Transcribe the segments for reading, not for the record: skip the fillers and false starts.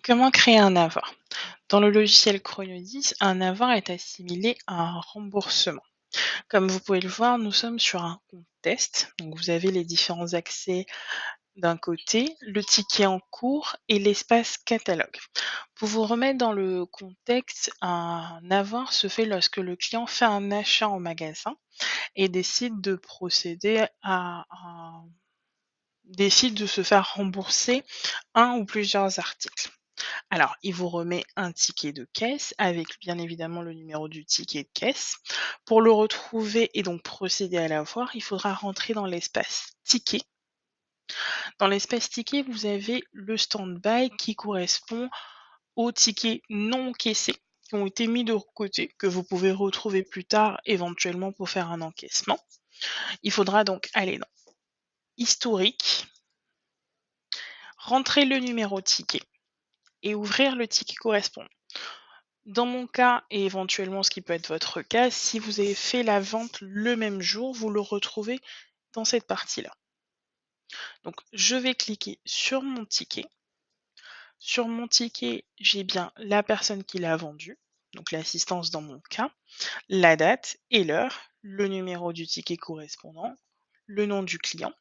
Comment créer un avoir? Dans le logiciel Chronodis, un avoir est assimilé à un remboursement. Comme vous pouvez le voir, nous sommes sur un compte test. Donc vous avez les différents accès d'un côté, le ticket en cours et l'espace catalogue. Pour vous remettre dans le contexte, un avoir se fait lorsque le client fait un achat en magasin et décide de procéder à décide de se faire rembourser un ou plusieurs articles. Alors, il vous remet un ticket de caisse avec bien évidemment le numéro du ticket de caisse. Pour le retrouver et donc procéder à l'avoir, il faudra rentrer dans l'espace ticket. Dans l'espace ticket, vous avez le stand-by qui correspond aux tickets non encaissés qui ont été mis de côté, que vous pouvez retrouver plus tard éventuellement pour faire un encaissement. Il faudra donc aller dans historique, rentrer le numéro ticket et ouvrir le ticket correspondant. Dans mon cas, et éventuellement ce qui peut être votre cas, si vous avez fait la vente le même jour, vous le retrouvez dans cette partie-là. Donc je vais cliquer sur mon ticket. Sur mon ticket, j'ai bien la personne qui l'a vendu, donc l'assistance dans mon cas, la date et l'heure, le numéro du ticket correspondant, le nom du client.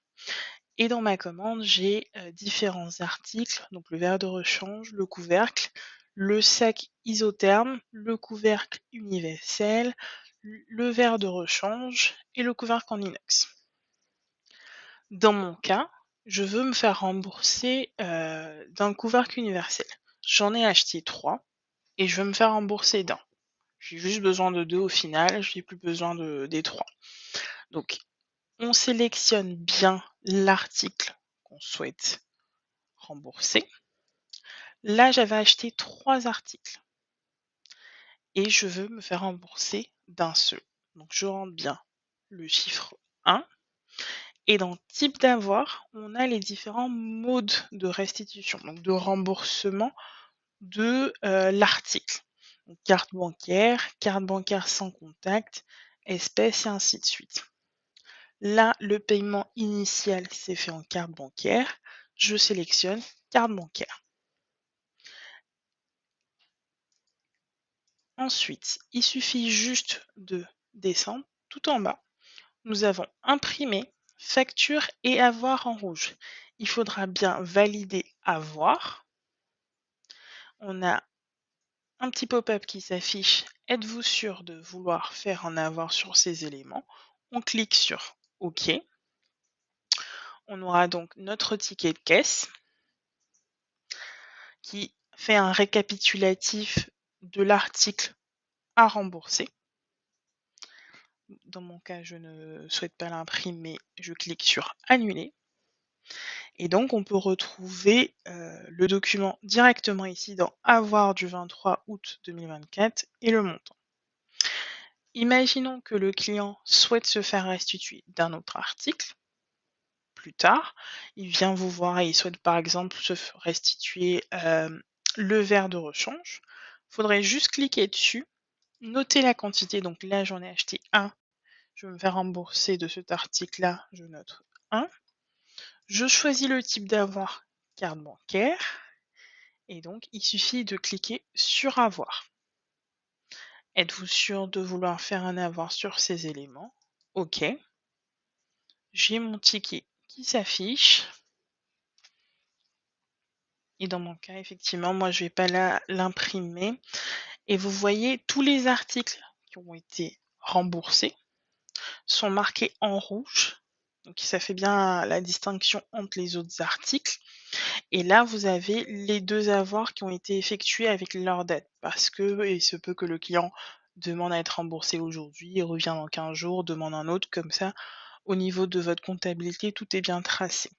Et dans ma commande, j'ai différents articles, donc le verre de rechange, le couvercle, le sac isotherme, le couvercle universel, le verre de rechange et le couvercle en inox. Dans mon cas, je veux me faire rembourser d'un couvercle universel. J'en ai acheté 3 et je veux me faire rembourser d'un. J'ai juste besoin de 2 au final, je n'ai plus besoin des 3. Donc on sélectionne bien l'article qu'on souhaite rembourser. Là, j'avais acheté 3 articles et je veux me faire rembourser d'un seul. Donc je rentre bien le chiffre 1 et dans type d'avoir, on a les différents modes de restitution, donc de remboursement de l'article. Carte bancaire sans contact, espèce et ainsi de suite. Là, le paiement initial s'est fait en carte bancaire. Je sélectionne carte bancaire. Ensuite, il suffit juste de descendre tout en bas. Nous avons imprimé, facture et avoir en rouge. Il faudra bien valider avoir. On a un petit pop-up qui s'affiche. Êtes-vous sûr de vouloir faire un avoir sur ces éléments? On clique sur OK. On aura donc notre ticket de caisse qui fait un récapitulatif de l'article à rembourser. Dans mon cas, je ne souhaite pas l'imprimer, je clique sur annuler. Et donc, on peut retrouver le document directement ici dans avoir du 23 août 2024 et le montant. Imaginons que le client souhaite se faire restituer d'un autre article. Plus tard, il vient vous voir et il souhaite par exemple se restituer le verre de rechange. Il faudrait juste cliquer dessus, noter la quantité. Donc là, j'en ai acheté 1. Je vais me faire rembourser de cet article-là. Je note 1. Je choisis le type d'avoir, carte bancaire. Et donc, il suffit de cliquer sur avoir. Êtes-vous sûr de vouloir faire un avoir sur ces éléments? OK. J'ai mon ticket qui s'affiche. Et dans mon cas, effectivement, moi, je ne vais pas l'imprimer. Et vous voyez, tous les articles qui ont été remboursés sont marqués en rouge. Donc, ça fait bien la distinction entre les autres articles. Et là, vous avez les 2 avoirs qui ont été effectués avec leur date. Parce que il se peut que le client demande à être remboursé aujourd'hui, il revient dans 15 jours, demande un autre. Comme ça, au niveau de votre comptabilité, tout est bien tracé.